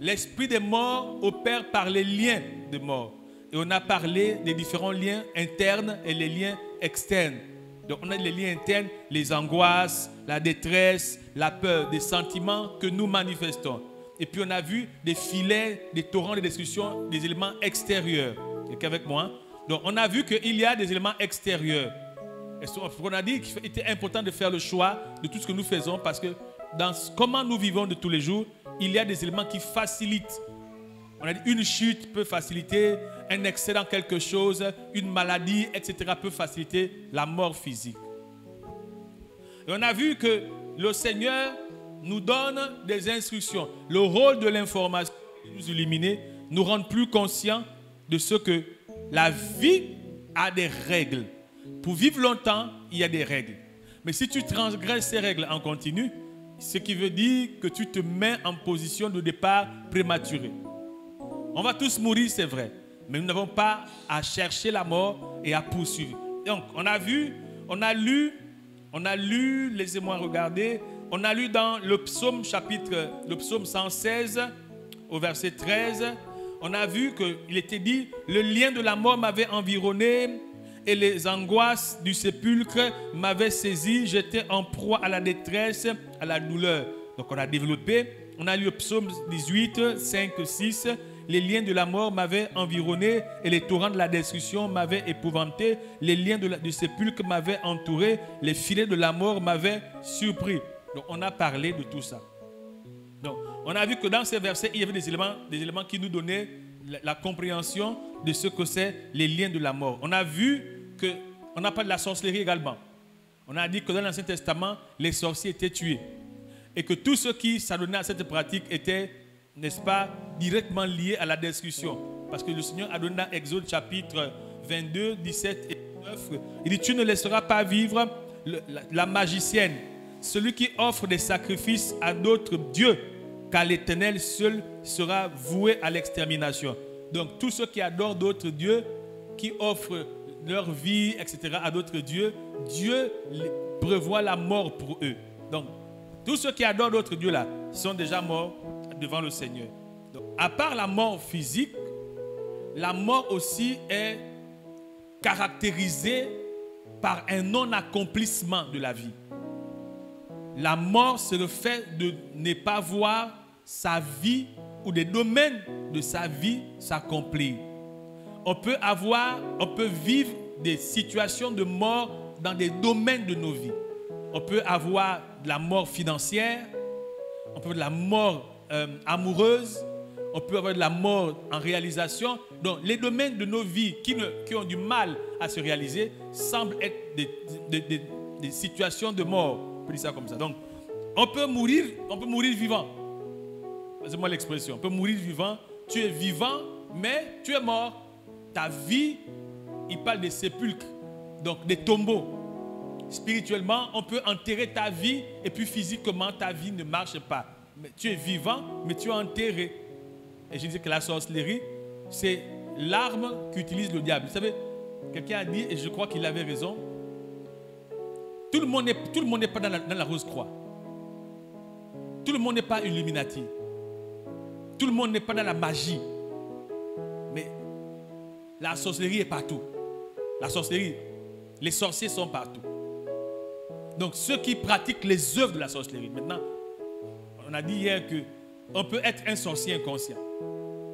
l'esprit des morts opère par les liens de mort. Et on a parlé des différents liens internes et les liens externes. Donc on a les liens internes, les angoisses, la détresse, la peur, des sentiments que nous manifestons. Et puis on a vu des filets, des torrents de destruction, des éléments extérieurs. Quelqu'un avec moi? Donc on a vu qu'il y a des éléments extérieurs. Et on a dit qu'il était important de faire le choix de tout ce que nous faisons parce que dans comment nous vivons de tous les jours, il y a des éléments qui facilitent. On a dit une chute peut faciliter, un excès dans quelque chose, une maladie, etc. peut faciliter la mort physique. Et on a vu que le Seigneur nous donne des instructions. Le rôle de l'information, nous illuminer, nous rendre plus conscients de ce que la vie a des règles. Pour vivre longtemps, il y a des règles. Mais si tu transgresses ces règles en continu, ce qui veut dire que tu te mets en position de départ prématuré. On va tous mourir, c'est vrai. Mais nous n'avons pas à chercher la mort et à poursuivre. Donc, on a vu, on a lu, laissez-moi regarder, on a lu dans le psaume 116, au verset 13, on a vu qu'il était dit, le lien de la mort m'avait environné et les angoisses du sépulcre m'avaient saisi, j'étais en proie à la détresse, à la douleur. Donc on a développé, on a lu le psaume 18, 5, 6, les liens de la mort m'avaient environné et les torrents de la destruction m'avaient épouvanté. Les liens du sépulcre m'avaient entouré. Les filets de la mort m'avaient surpris. Donc, on a parlé de tout ça. Donc, on a vu que dans ces versets, il y avait des éléments qui nous donnaient la compréhension de ce que c'est les liens de la mort. On a vu qu'on a parlé de la sorcellerie également. On a dit que dans l'Ancien Testament, les sorciers étaient tués. Et que tous ceux qui s'adonnaient à cette pratique étaient, n'est-ce pas, directement lié à la destruction. Parce que le Seigneur a donné dans Exode chapitre 22, 17 et 9, il dit, tu ne laisseras pas vivre la magicienne, celui qui offre des sacrifices à d'autres dieux, car l'Éternel seul sera voué à l'extermination. Donc tous ceux qui adorent d'autres dieux, qui offrent leur vie, etc. à d'autres dieux, Dieu prévoit la mort pour eux. Donc tous ceux qui adorent d'autres dieux là sont déjà morts devant le Seigneur. Donc, à part la mort physique, la mort aussi est caractérisée par un non-accomplissement de la vie. La mort, c'est le fait de ne pas voir sa vie ou des domaines de sa vie s'accomplir. On peut vivre des situations de mort dans des domaines de nos vies. On peut avoir de la mort financière, on peut avoir de la mort amoureuse, on peut avoir de la mort en réalisation. Donc les domaines de nos vies qui ont du mal à se réaliser semblent être des situations de mort. On peut dire ça comme ça. Donc on peut mourir vivant. C'est moi l'expression. On peut mourir vivant. Tu es vivant, mais tu es mort. Ta vie, il parle des sépulcres, donc des tombeaux. Spirituellement, on peut enterrer ta vie et puis physiquement, ta vie ne marche pas. Mais tu es vivant, mais tu es enterré. Et je dis que la sorcellerie, c'est l'arme qu'utilise le diable. Vous savez, quelqu'un a dit, et je crois qu'il avait raison, tout le monde n'est pas dans la rose croix. Tout le monde n'est pas Illuminati. Tout le monde n'est pas dans la magie. Mais la sorcellerie est partout. La sorcellerie, les sorciers sont partout. Donc ceux qui pratiquent les œuvres de la sorcellerie, maintenant, on a dit hier qu'on peut être un sorcier inconscient.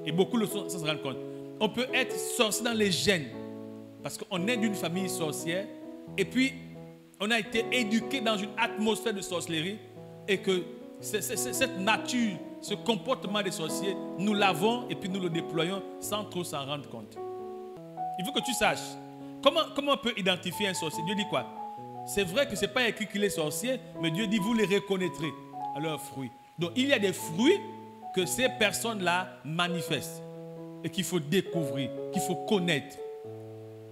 Et beaucoup le sont sans se rendre compte. On peut être sorcier dans les gènes. Parce qu'on est d'une famille sorcière. Et puis, on a été éduqué dans une atmosphère de sorcellerie. Et que cette nature, ce comportement des sorciers, nous l'avons et puis nous le déployons sans trop s'en rendre compte. Il faut que tu saches. Comment on peut identifier un sorcier? Dieu dit quoi? C'est vrai que ce n'est pas écrit qu'il est sorcier, mais Dieu dit vous les reconnaîtrez à leurs fruits. Donc il y a des fruits que ces personnes-là manifestent et qu'il faut découvrir, qu'il faut connaître.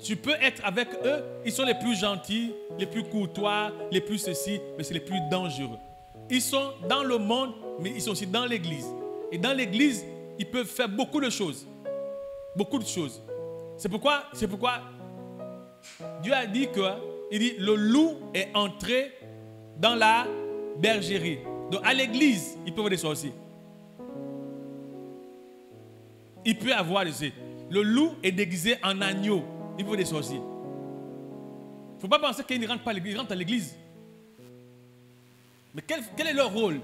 Tu peux être avec eux, ils sont les plus gentils, les plus courtois, les plus ceci, mais c'est les plus dangereux. Ils sont dans le monde, mais ils sont aussi dans l'église. Et dans l'église, ils peuvent faire beaucoup de choses. Beaucoup de choses. C'est pourquoi Dieu a dit que, il dit, le loup est entré dans la bergerie. Donc à l'église, il peut y avoir des sorciers. il peut avoir des œufs. Le loup est déguisé en agneau. Il faut des sorciers. Il ne faut pas penser qu'ils ne rentrent pas à l'église, ils rentrent à l'église. Mais quel est leur rôle?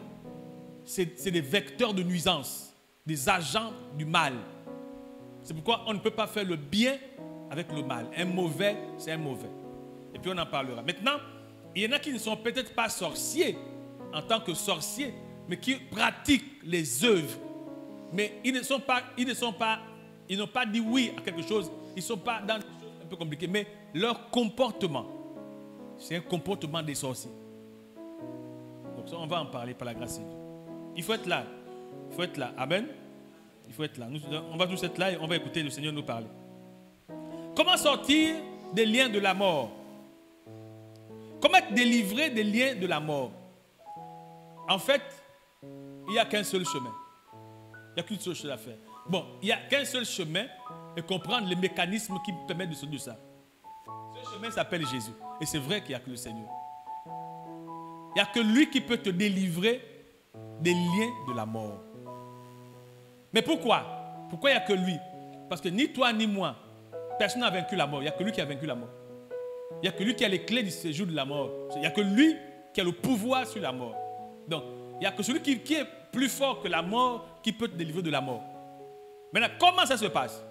C'est des vecteurs de nuisance, des agents du mal. C'est pourquoi on ne peut pas faire le bien avec le mal. Un mauvais, c'est un mauvais. Et puis on en parlera. Maintenant, il y en a qui ne sont peut-être pas sorciers en tant que sorciers, mais qui pratiquent les œuvres. Mais ils n'ont pas dit oui à quelque chose. Ils ne sont pas dans des choses un peu compliquées. Mais leur comportement, c'est un comportement des sorciers. Donc ça, on va en parler par la grâce de Dieu. Il faut être là. Il faut être là. Amen. Il faut être là. On va tous être là et on va écouter le Seigneur nous parler. Comment sortir des liens de la mort? Comment être délivré des liens de la mort? En fait, il n'y a qu'un seul chemin. Il n'y a qu'une seule chose à faire. Bon, il n'y a qu'un seul chemin et comprendre les mécanismes qui permettent de sortir de ça. Ce chemin s'appelle Jésus. Et c'est vrai qu'il n'y a que le Seigneur. Il n'y a que lui qui peut te délivrer des liens de la mort. Mais pourquoi? Pourquoi il n'y a que lui? Parce que ni toi ni moi, personne n'a vaincu la mort. Il n'y a que lui qui a vaincu la mort. Il n'y a que lui qui a les clés du séjour de la mort. Il n'y a que lui qui a le pouvoir sur la mort. Donc, il n'y a que celui qui est plus fort que la mort qui peut te délivrer de la mort. Maintenant, comment ça se passe?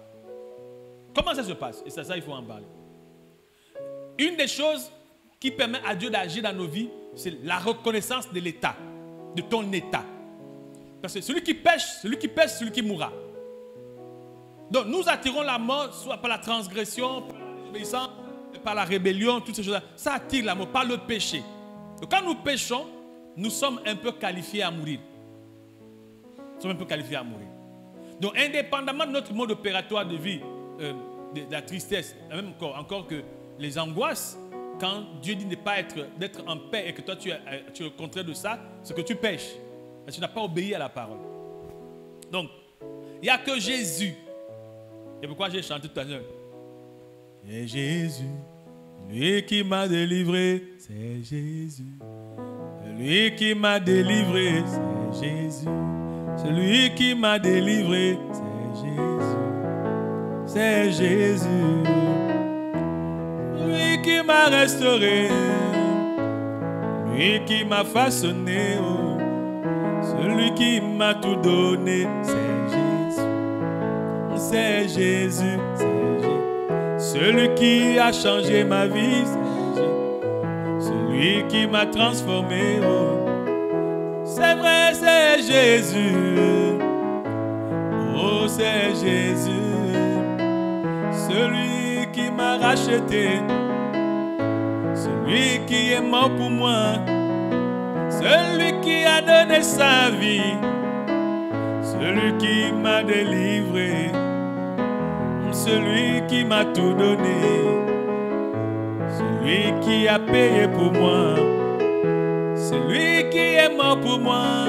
Comment ça se passe? Et ça, il faut en parler. Une des choses qui permet à Dieu d'agir dans nos vies, c'est la reconnaissance de l'état, de ton état. Parce que celui qui pêche, celui qui mourra. Donc, nous attirons la mort, soit par la transgression, par la désobéissance, par la rébellion, toutes ces choses-là. Ça attire la mort, par le péché. Donc, quand nous péchons, nous sommes un peu qualifiés à mourir. Nous sommes un peu qualifiés à mourir. Donc, indépendamment de notre mode opératoire de vie, de la tristesse, même encore que les angoisses, quand Dieu dit d'être en paix et que toi tu es le contraire de ça, c'est que tu pêches. Parce que tu n'as pas obéi à la parole. Donc, il n'y a que Jésus. Et pourquoi j'ai chanté tout à l'heure? C'est Jésus, lui qui m'a délivré, c'est Jésus. Celui qui m'a délivré, c'est Jésus. Celui qui m'a délivré, c'est Jésus. C'est Jésus. Lui qui m'a restauré, lui qui m'a façonné, oh. Celui qui m'a tout donné, c'est Jésus. C'est Jésus, c'est Jésus. Celui qui a changé ma vie, c'est Jésus. Celui qui m'a transformé, oh. C'est vrai, c'est Jésus. Oh, c'est Jésus. Celui qui m'a racheté, celui qui est mort pour moi, celui qui a donné sa vie, celui qui m'a délivré, celui qui m'a tout donné, celui qui a payé pour moi, celui qui est mort pour moi,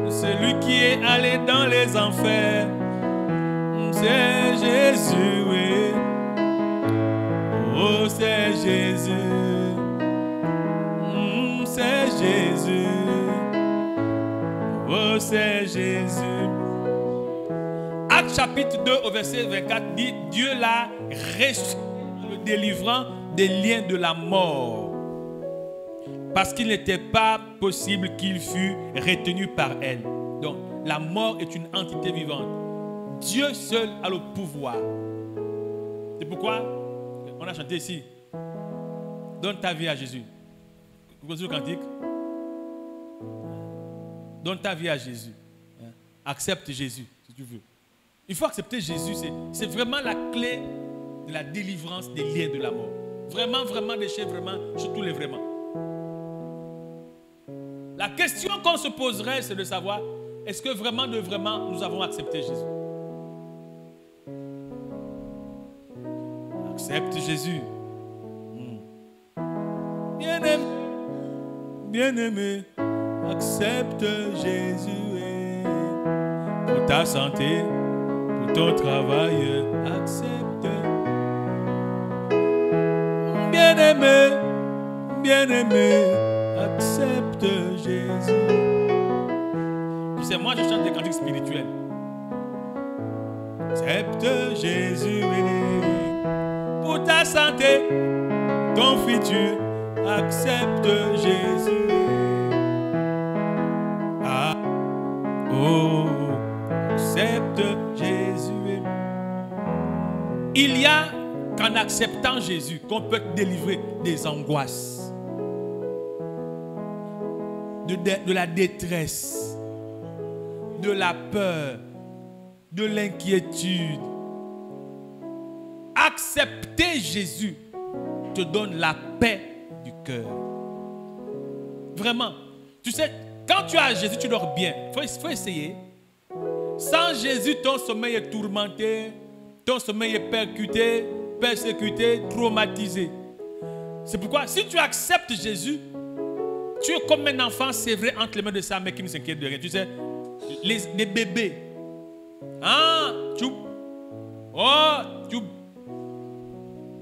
celui qui est allé dans les enfers, c'est Jésus, oui. Oh, c'est Jésus. C'est Jésus. Oh, c'est Jésus. Acte chapitre 2 au verset 24 dit: Dieu l'a ressuscité, le délivrant des liens de la mort, parce qu'il n'était pas possible qu'il fût retenu par elle. Donc, la mort est une entité vivante. Dieu seul a le pouvoir. C'est pourquoi on a chanté ici: donne ta vie à Jésus. Vous connaissez le cantique? Donne ta vie à Jésus. Accepte Jésus, si tu veux. Il faut accepter Jésus. C'est vraiment la clé de la délivrance des liens de la mort. Vraiment, vraiment, des chefs, vraiment, surtout les vraiment. La question qu'on se poserait, c'est de savoir: est-ce que vraiment, de vraiment, nous avons accepté Jésus? Accepte Jésus. Bien-aimé, bien-aimé, accepte Jésus. Pour ta santé, pour ton travail, accepte. Bien-aimé, bien-aimé, accepte Jésus. Tu sais, moi je chante des cantiques spirituels. Accepte Jésus pour ta santé, ton futur. Accepte Jésus. Ah, oh, accepte Jésus. Il y a qu'en acceptant Jésus qu'on peut te délivrer des angoisses, de la détresse, de la peur, de l'inquiétude. Accepter Jésus te donne la paix du cœur. Vraiment. Tu sais, quand tu as Jésus, tu dors bien. Il faut essayer. Sans Jésus, ton sommeil est tourmenté, ton sommeil est persécuté, traumatisé. C'est pourquoi, si tu acceptes Jésus, tu es comme un enfant sévré entre les mains de sa mère qui ne s'inquiète de rien. Tu sais, les bébés. Ah, tchoup. Oh, tchoup.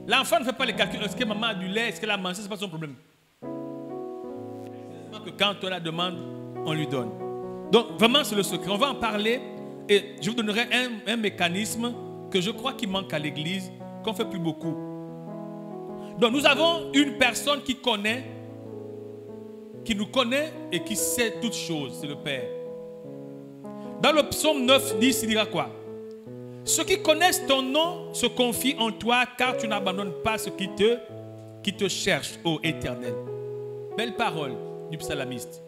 L'enfant ne fait pas les calculs. Est-ce que maman a du lait? Est-ce qu'elle a mangé? Ce n'est pas son problème. Que quand on la demande, on lui donne. Donc, vraiment, c'est le secret. On va en parler et je vous donnerai un mécanisme que je crois qu'il manque à l'église, qu'on ne fait plus beaucoup. Donc, nous avons une personne qui nous connaît et qui sait toutes choses, c'est le Père. Dans le psaume 9, 10, il dira quoi? Ceux qui connaissent ton nom se confient en toi, car tu n'abandonnes pas ceux qui te cherchent, ô Éternel. Belle parole du psalamiste.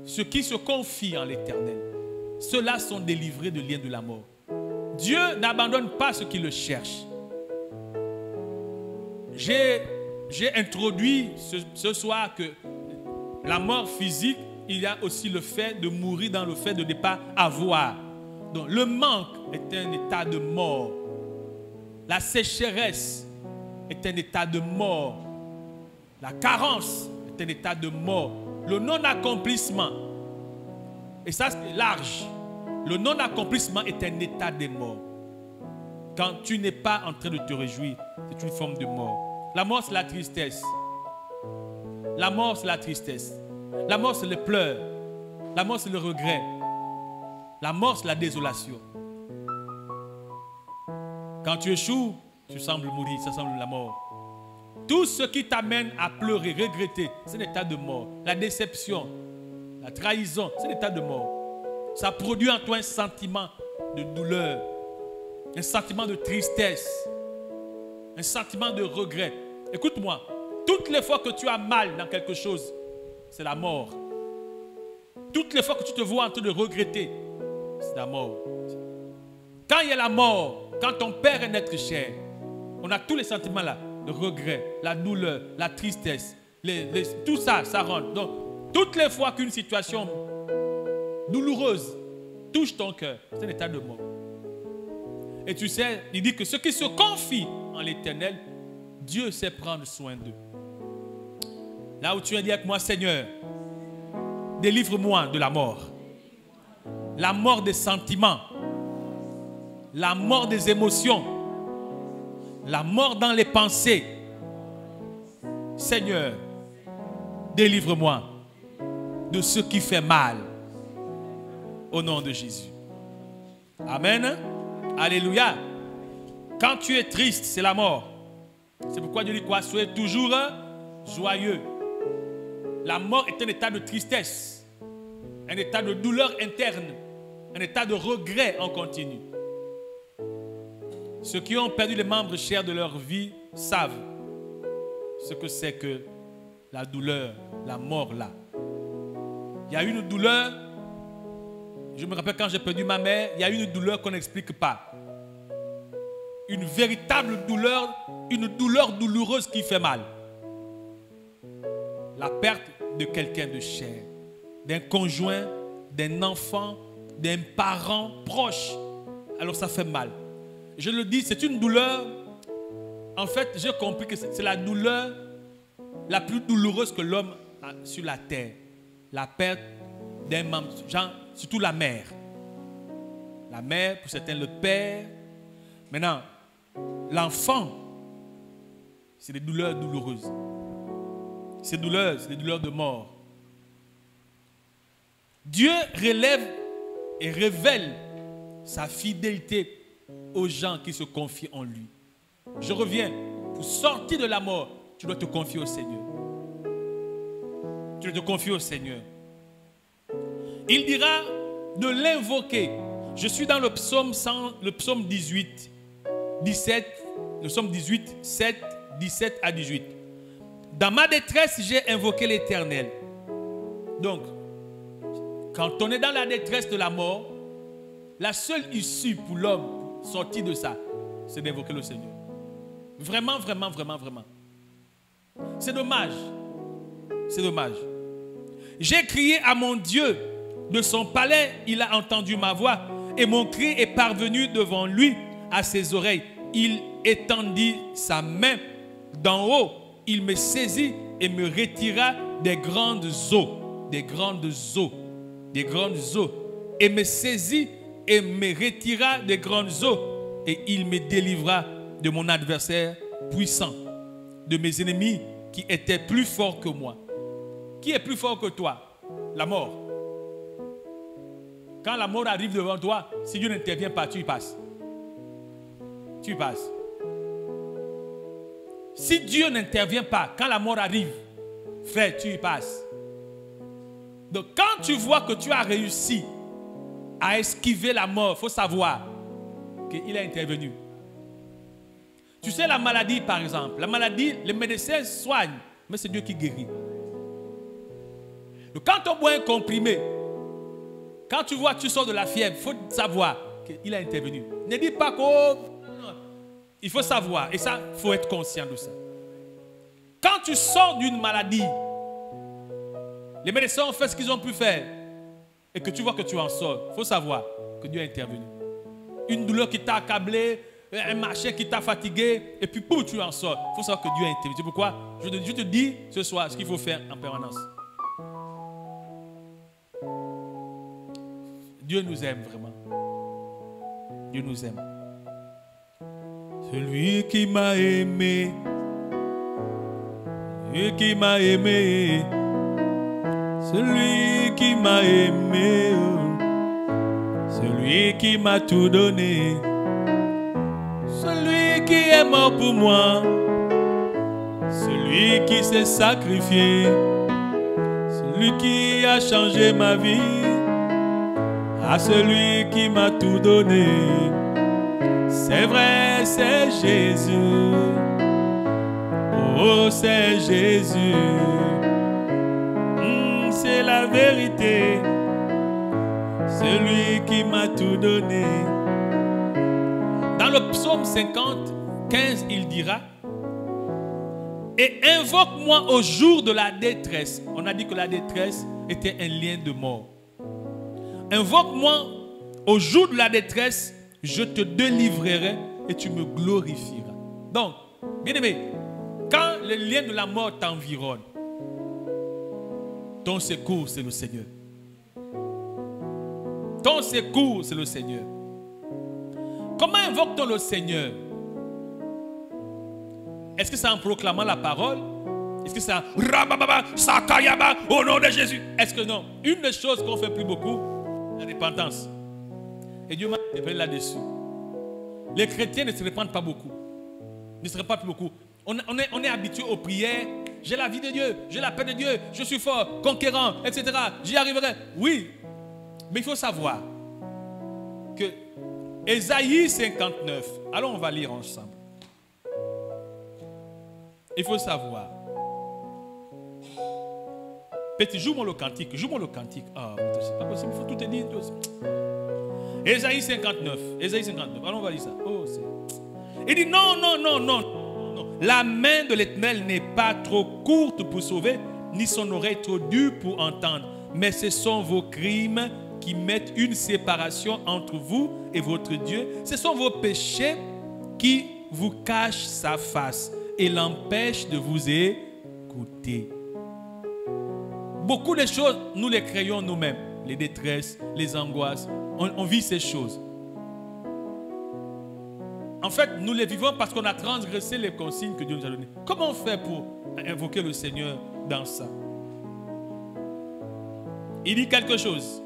Ceux qui se confient en l'Éternel, ceux-là sont délivrés de liens de la mort. Dieu n'abandonne pas ceux qui le cherchent. J'ai introduit ce soir que la mort physique, il y a aussi le fait de mourir dans le fait de ne pas avoir. Donc le manque est un état de mort. La sécheresse est un état de mort. La carence est un état de mort. Le non-accomplissement, et ça c'est large, le non-accomplissement est un état de mort. Quand tu n'es pas en train de te réjouir, c'est une forme de mort. La mort c'est la tristesse. La mort c'est la tristesse. La mort c'est le pleur. La mort c'est le regret. La mort c'est la désolation. Quand tu échoues, tu sembles mourir, ça semble la mort. Tout ce qui t'amène à pleurer, regretter, c'est un état de mort. La déception, la trahison, c'est un état de mort. Ça produit en toi un sentiment de douleur, un sentiment de tristesse, un sentiment de regret. Écoute-moi, toutes les fois que tu as mal dans quelque chose, c'est la mort. Toutes les fois que tu te vois en train de regretter, c'est la mort. Quand il y a la mort, quand ton père est notre cher, on a tous les sentiments là. Le regret, la douleur, la tristesse, tout ça, ça rentre. Donc, toutes les fois qu'une situation douloureuse touche ton cœur, c'est un état de mort. Et tu sais, il dit que ceux qui se confient en l'Éternel, Dieu sait prendre soin d'eux. Là où tu es, dis avec moi, Seigneur, délivre-moi de la mort. La mort des sentiments, la mort des émotions, la mort dans les pensées. Seigneur, délivre-moi de ce qui fait mal. Au nom de Jésus. Amen. Alléluia. Quand tu es triste, c'est la mort. C'est pourquoi Dieu dit quoi? Soyez toujours joyeux. La mort est un état de tristesse, un état de douleur interne, un état de regret en continu. Ceux qui ont perdu les membres chers de leur vie savent ce que c'est que la douleur, la mort là. Il y a une douleur, je me rappelle quand j'ai perdu ma mère, il y a une douleur qu'on n'explique pas. Une véritable douleur, une douleur douloureuse qui fait mal. La perte de quelqu'un de cher, d'un conjoint, d'un enfant, d'un parent proche. Alors ça fait mal. Je le dis, c'est une douleur. En fait, j'ai compris que c'est la douleur la plus douloureuse que l'homme a sur la terre. La perte d'un membre, genre, surtout la mère. La mère, pour certains, le père. Maintenant, l'enfant, c'est des douleurs douloureuses. Ces douleurs, c'est des douleurs de mort. Dieu relève et révèle sa fidélité aux gens qui se confient en lui. Je reviens. Pour sortir de la mort, tu dois te confier au Seigneur. Tu dois te confier au Seigneur. Il dira de l'invoquer. Je suis dans le psaume 18, 17, le psaume 18, 7, 17 à 18. Dans ma détresse, j'ai invoqué l'Éternel. Donc, quand on est dans la détresse de la mort, la seule issue pour l'homme sortir de ça, c'est d'invoquer le Seigneur. Vraiment, vraiment, vraiment, vraiment. C'est dommage. C'est dommage. J'ai crié à mon Dieu de son palais, il a entendu ma voix et mon cri est parvenu devant lui à ses oreilles. Il étendit sa main d'en haut, il me saisit et me retira des grandes eaux, des grandes eaux, des grandes eaux, et me saisit et me retira des grandes eaux, et il me délivra de mon adversaire puissant, de mes ennemis qui étaient plus forts que moi. Qui est plus fort que toi? La mort. Quand la mort arrive devant toi, si Dieu n'intervient pas, tu y passes. Tu y passes. Si Dieu n'intervient pas, quand la mort arrive, frère, tu y passes. Donc quand tu vois que tu as réussi à esquiver la mort, il faut savoir qu'il a intervenu. Tu sais, la maladie, par exemple, la maladie, les médecins soignent, mais c'est Dieu qui guérit. Donc quand on boit un comprimé, quand tu vois que tu sors de la fièvre, il faut savoir qu'il a intervenu. Ne dis pas que... Il faut savoir, et ça, il faut être conscient de ça. Quand tu sors d'une maladie, les médecins ont fait ce qu'ils ont pu faire, et que tu vois que tu en sors, il faut savoir que Dieu a intervenu. Une douleur qui t'a accablé, un marché qui t'a fatigué, et puis boum, tu en sors. Il faut savoir que Dieu a intervenu. C'est pourquoi je te dis ce soir ce qu'il faut faire en permanence. Dieu nous aime vraiment. Dieu nous aime. Celui qui m'a aimé, celui qui m'a aimé, celui qui m'a aimé, celui qui m'a tout donné, celui qui est mort pour moi, celui qui s'est sacrifié, celui qui a changé ma vie, à celui qui m'a tout donné. C'est vrai, c'est Jésus. Oh, c'est Jésus. C'est la vérité. C'est lui qui m'a tout donné. Dans le psaume 50, 15, il dira: et invoque-moi au jour de la détresse. On a dit que la détresse était un lien de mort. Invoque-moi au jour de la détresse, je te délivrerai et tu me glorifieras. Donc, bien-aimé, quand le lien de la mort t'environne, ton secours, c'est le Seigneur. Ton secours, c'est le Seigneur. Comment invoque-t-on le Seigneur? Est-ce que c'est en proclamant la parole? Est-ce que c'est en Rabababa, Sakayaba, au nom de Jésus? Est-ce que non? Une des choses qu'on fait plus beaucoup, la repentance. Et Dieu m'a interpellé là-dessus. Les chrétiens ne se répandent pas beaucoup. Ne se répandent pas beaucoup. On est habitué aux prières. J'ai la vie de Dieu, j'ai la paix de Dieu, je suis fort, conquérant, etc. J'y arriverai. Oui, mais il faut savoir que Ésaïe 59, allons on va lire ensemble. Il faut savoir. Petit, joue-moi le cantique, joue-moi le cantique. Ah, c'est pas possible, il faut tout te dire. Ésaïe 59, Ésaïe 59, allons on va lire ça. Oh, il dit non, non, non, non, non. La main de l'Éternel n'est pas trop courte pour sauver, ni son oreille trop dure pour entendre. Mais ce sont vos crimes qui mettent une séparation entre vous et votre Dieu. Ce sont vos péchés qui vous cachent sa face et l'empêchent de vous écouter. Beaucoup de choses, nous les créons nous-mêmes. Les détresses, les angoisses. On vit ces choses. En fait, nous les vivons parce qu'on a transgressé les consignes que Dieu nous a données. Comment on fait pour invoquer le Seigneur dans ça? Il dit quelque chose.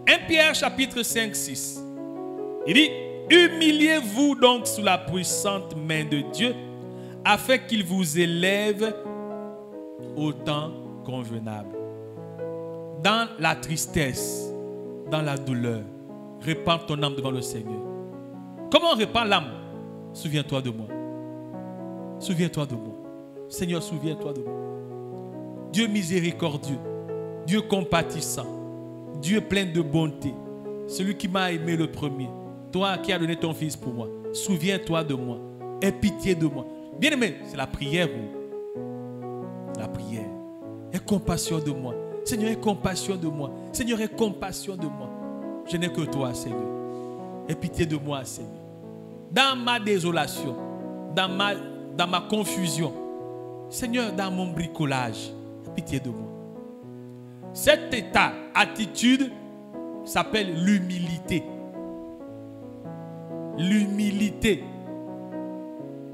1 Pierre chapitre 5, 6. Il dit, humiliez-vous donc sous la puissante main de Dieu, afin qu'il vous élève au temps convenable. Dans la tristesse, dans la douleur, répands ton âme devant le Seigneur. Comment on répand l'âme? Souviens-toi de moi. Souviens-toi de moi. Seigneur, souviens-toi de moi. Dieu miséricordieux, Dieu compatissant, Dieu plein de bonté, celui qui m'a aimé le premier, toi qui as donné ton fils pour moi. Souviens-toi de moi. Aie pitié de moi. Bien-aimé, c'est la prière. La prière. Aie compassion de moi. Seigneur, aie compassion de moi. Seigneur, aie compassion de moi. Je n'ai que toi, Seigneur. Aie pitié de moi, Seigneur. Dans ma désolation, dans ma confusion, Seigneur, dans mon bricolage, aie pitié de moi. Cet état, attitude, s'appelle l'humilité. L'humilité.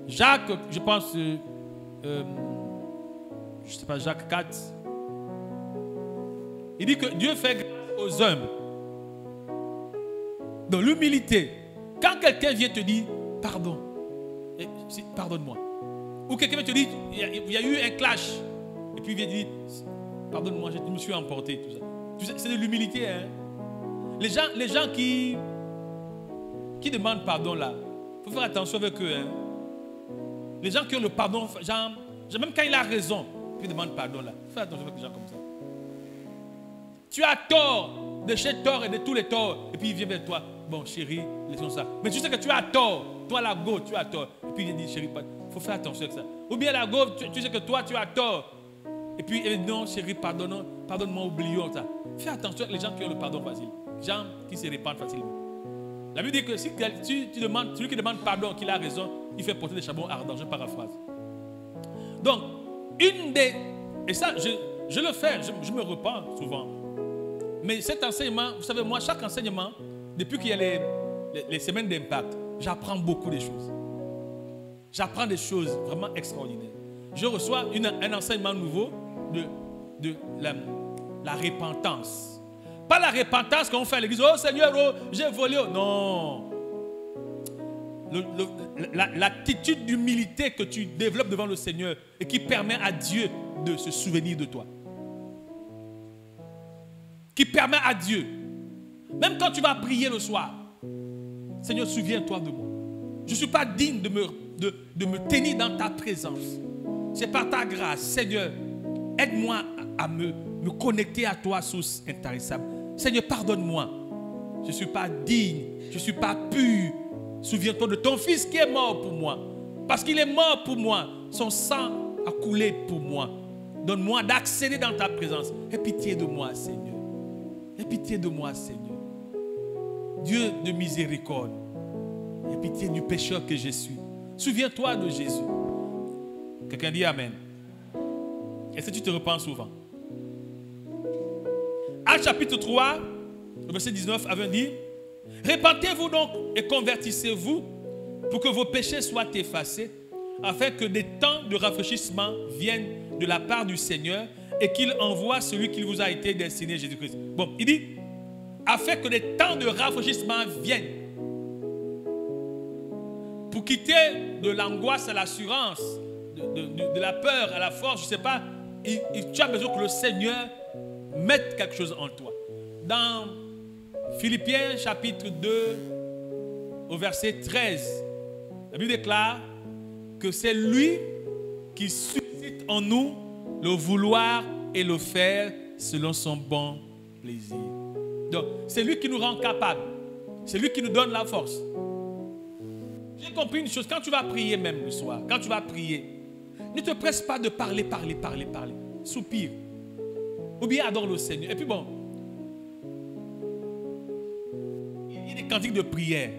Jacques, je pense, je ne sais pas, Jacques 4, il dit que Dieu fait grâce aux humbles. Dans l'humilité, quand quelqu'un vient te dire pardon, pardonne-moi, ou quelqu'un vient te dire il y a eu un clash, et puis il vient dire pardonne-moi, je me suis emporté, tout ça. C'est de l'humilité. Hein? Les gens qui demandent pardon là, il faut faire attention avec eux. Hein? Les gens qui ont le pardon, genre, même quand il a raison, puis il demande pardon là. Fais attention avec les gens comme ça. Tu as tort de chez tort et de tous les torts. Et puis il vient vers toi. Bon, chérie, laissons ça. Mais tu sais que tu as tort. Toi, la go, tu as tort. Et puis il dit, chérie, il faut faire attention avec ça. Ou bien la go, tu sais que toi, tu as tort. Et puis, non, chérie, pardonne-moi, oublions ça. Fais attention avec les gens qui ont le pardon facile. Les gens qui se répandent facilement. La Bible dit que si tu demandes, celui qui demande pardon, qu'il a raison, il fait porter des charbons ardents. Je paraphrase. Donc, et ça, je le fais, je me repens souvent. Mais cet enseignement, vous savez, moi, chaque enseignement, depuis qu'il y a les semaines d'impact, j'apprends beaucoup de choses. J'apprends des choses vraiment extraordinaires. Je reçois un enseignement nouveau de la repentance. Pas la repentance qu'on fait à l'église. Oh Seigneur, oh, j'ai volé. Non. L'attitude d'humilité que tu développes devant le Seigneur et qui permet à Dieu de se souvenir de toi. Qui permet à Dieu, même quand tu vas prier le soir, Seigneur, souviens-toi de moi. Je ne suis pas digne de me tenir dans ta présence. C'est par ta grâce, Seigneur, aide-moi à me connecter à toi, source intarissable. Seigneur, pardonne-moi. Je ne suis pas digne, je ne suis pas pur. Souviens-toi de ton fils qui est mort pour moi. Parce qu'il est mort pour moi. Son sang a coulé pour moi. Donne-moi d'accéder dans ta présence. Aie pitié de moi, Seigneur. Aie pitié de moi, Seigneur. Dieu de miséricorde. Aie pitié du pécheur que je suis. Souviens-toi de Jésus. Quelqu'un dit Amen. Est-ce que tu te repens souvent? Actes chapitre 3, verset 19 à 20 dit: Repentez-vous donc et convertissez-vous pour que vos péchés soient effacés, afin que des temps de rafraîchissement viennent de la part du Seigneur et qu'il envoie celui qui vous a été destiné, Jésus-Christ. Bon, il dit, afin que des temps de rafraîchissement viennent. Pour quitter de l'angoisse à l'assurance, de la peur à la force, je ne sais pas, tu as besoin que le Seigneur mette quelque chose en toi. Dans Philippiens chapitre 2, au verset 13, la Bible déclare que c'est lui qui suscite en nous le vouloir et le faire selon son bon plaisir. Donc, c'est lui qui nous rend capables. C'est lui qui nous donne la force. J'ai compris une chose, quand tu vas prier même le soir, quand tu vas prier, ne te presse pas de parler. Soupire. Ou bien adore le Seigneur. Et puis bon, il y a des cantiques de prière.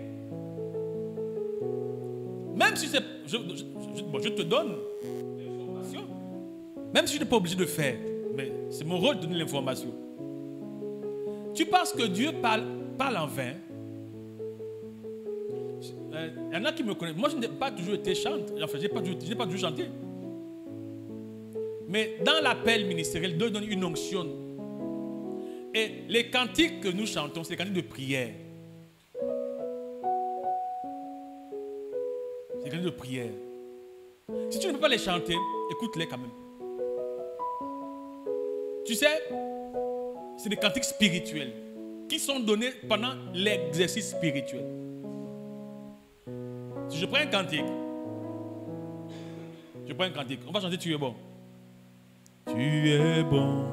Même si c'est... Je te donne l'information. Même si je n'ai pas obligé de faire. Mais c'est mon rôle de donner l'information. Tu penses que Dieu parle en vain? Il y en a qui me connaissent. Moi, je n'ai pas toujours été chante. Enfin, je n'ai pas toujours chanté. Mais dans l'appel ministériel, Dieu donne une onction. Et les cantiques que nous chantons, c'est les cantiques de prière. C'est des cantiques de prière. Si tu ne peux pas les chanter, écoute-les quand même. Tu sais, c'est des cantiques spirituels qui sont donnés pendant l'exercice spirituel. Si je prends un cantique, on va chanter Tu es bon. Tu es bon.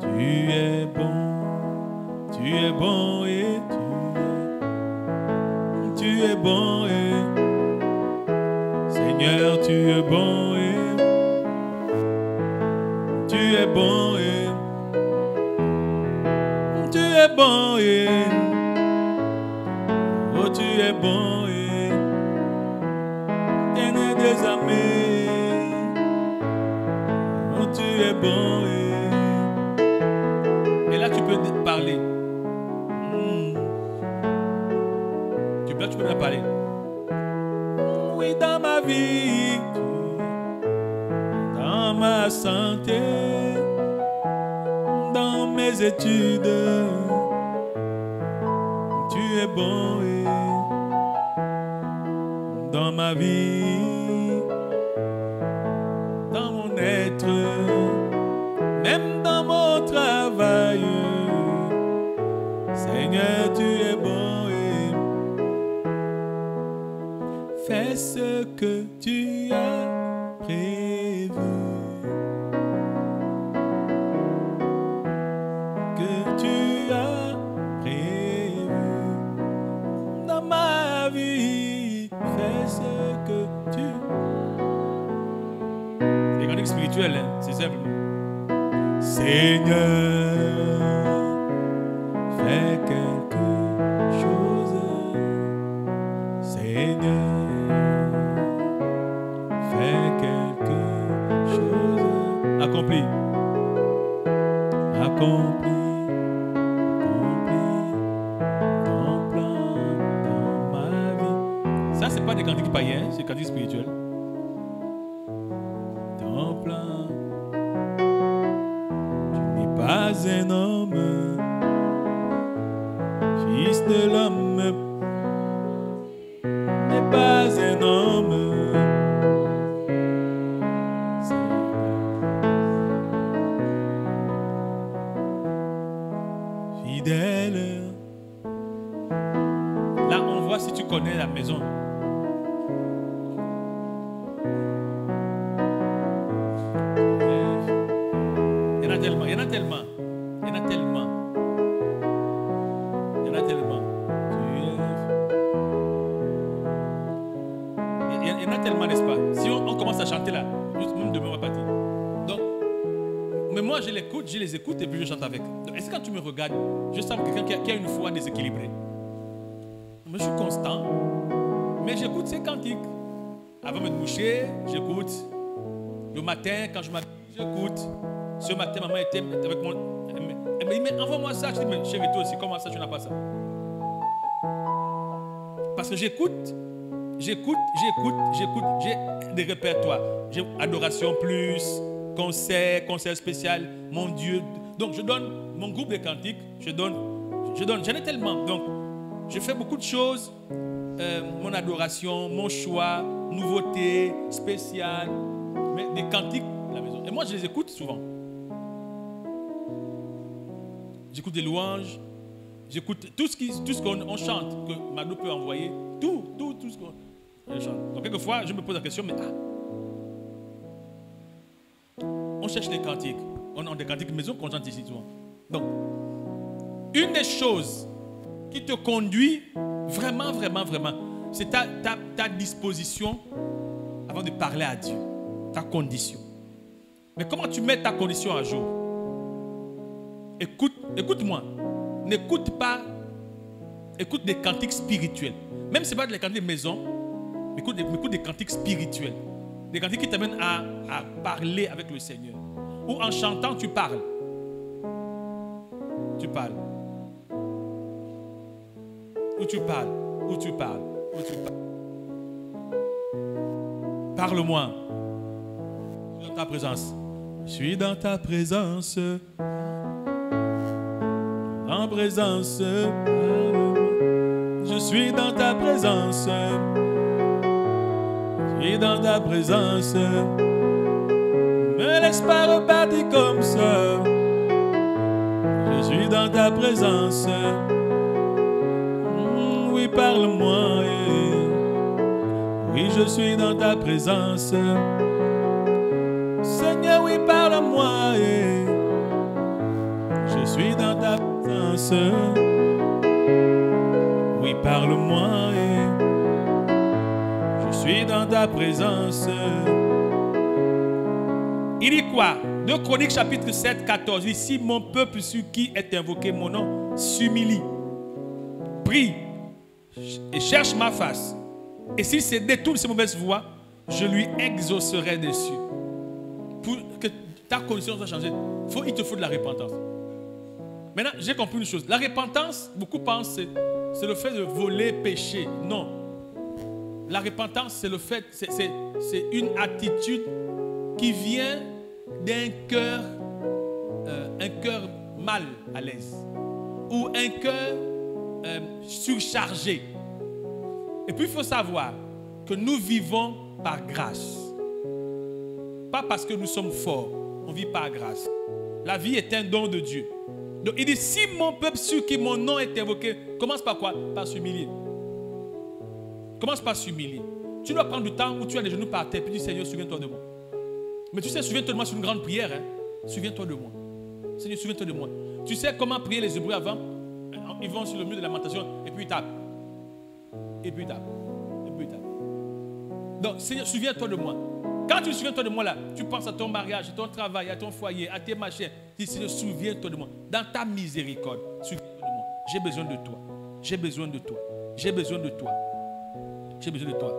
Tu es bon. Tu es bon et tu es bon et Seigneur, tu es bon et tu es bon et tu es bon et oh tu es bon et t'es des amis oh tu es bon et là tu peux parler tu peux me parler. Oui, dans ma vie, dans ma santé, dans mes études, tu es bon et dans ma vie, dans mon être, même dans mon travail, Seigneur, tu es bon. Fais ce que tu as prévu, que tu as prévu dans ma vie. Fais ce que tu... Les cantiques spirituels, hein, c'est simple. Seigneur, fais quelque chose. Seigneur, accompli, accompli, ton plan dans ma vie. Ça, c'est pas des cantiques païens, c'est des cantiques spirituels. Ton plan, tu n'es pas un homme, fils de l'homme, n'est pas un homme. Là, on voit si tu connais la maison. Il y en a tellement, il y en a tellement, il y en a tellement, il y en a tellement. Il y en a tellement, n'est-ce pas? Si on commence à chanter là, même demain on va partir. Donc, mais moi je les écoute et puis je chante avec. Est-ce que quand tu me regardes, je sens quelqu'un qui a une foi déséquilibrée? Moi je suis constant, mais j'écoute ces cantiques. Avant de me coucher, j'écoute. Le matin, quand je m'habille, j'écoute. Ce matin, maman était avec moi. Elle me dit, mais envoie-moi ça. Je dis, mais chérie, toi aussi, comment ça, tu n'as pas ça? Parce que j'écoute. J'ai des répertoires. J'ai adoration plus, concert spécial, mon Dieu. Donc je donne mon groupe de cantiques, j'en ai tellement. Donc je fais beaucoup de choses, mon adoration, mon choix, nouveauté, spécial, mais des cantiques à la maison. Et moi je les écoute souvent. J'écoute des louanges, j'écoute tout ce qu'on chante, que Mado peut envoyer, tout ce qu'on chante. Donc quelquefois je me pose la question, mais on cherche des cantiques. On a des cantiques maison qu'on chante ici souvent. Donc, une des choses qui te conduit vraiment, c'est ta disposition avant de parler à Dieu. Ta condition. Mais comment tu mets ta condition à jour? Écoute-moi. N'écoute pas. Écoute des cantiques spirituels. Même si ce n'est pas des cantiques de maison, écoute des cantiques spirituels. Des cantiques qui t'amènent à parler avec le Seigneur. Ou en chantant, tu parles. Tu parles. Ou tu parles. Parle-moi. Je suis dans ta présence. Je suis dans ta présence. En présence. Je je suis dans ta présence. Je suis dans ta présence. Me laisse pas repartir comme ça. Je suis dans ta présence. Oui, parle-moi. Oui, je suis dans ta présence. Seigneur, oui, parle-moi. Je suis dans ta présence. Oui, parle-moi. Je suis dans ta présence. Il dit quoi? 2 Chroniques chapitre 7, 14. Il dit, si mon peuple sur qui est invoqué mon nom s'humilie, prie et cherche ma face, et s'il se détourne de ses mauvaises voies, je lui exaucerai dessus. Pour que ta condition soit changée, il te faut de la repentance. Maintenant, j'ai compris une chose. La repentance, beaucoup pensent, c'est le fait de voler, pécher. Non. La repentance, c'est le fait, c'est une attitude qui vient d'un cœur, un cœur mal à l'aise, ou un cœur surchargé. Et puis il faut savoir que nous vivons par grâce. Pas parce que nous sommes forts, on vit par grâce. La vie est un don de Dieu. Donc il dit, si mon peuple sur qui mon nom est invoqué, commence par quoi? Par s'humilier. Commence par s'humilier. Tu dois prendre du temps où tu as les genoux par terre, puis tu dis, Seigneur, souviens-toi de moi. Mais tu sais, souviens-toi de moi sur une grande prière. Hein? Souviens-toi de moi. Seigneur, souviens-toi de moi. Tu sais comment prier les Hébreux avant? Ils vont sur le mur de lamentation et puis ils tapent. Et puis ils tapent. Et puis ils tapent. Donc, Seigneur, souviens-toi de moi. Quand tu te souviens toi de moi là, tu penses à ton mariage, à ton travail, à ton foyer, à tes machins. Tu dis, Seigneur, souviens-toi de moi. Dans ta miséricorde, souviens-toi de moi. J'ai besoin de toi. J'ai besoin de toi. J'ai besoin de toi. J'ai besoin de toi.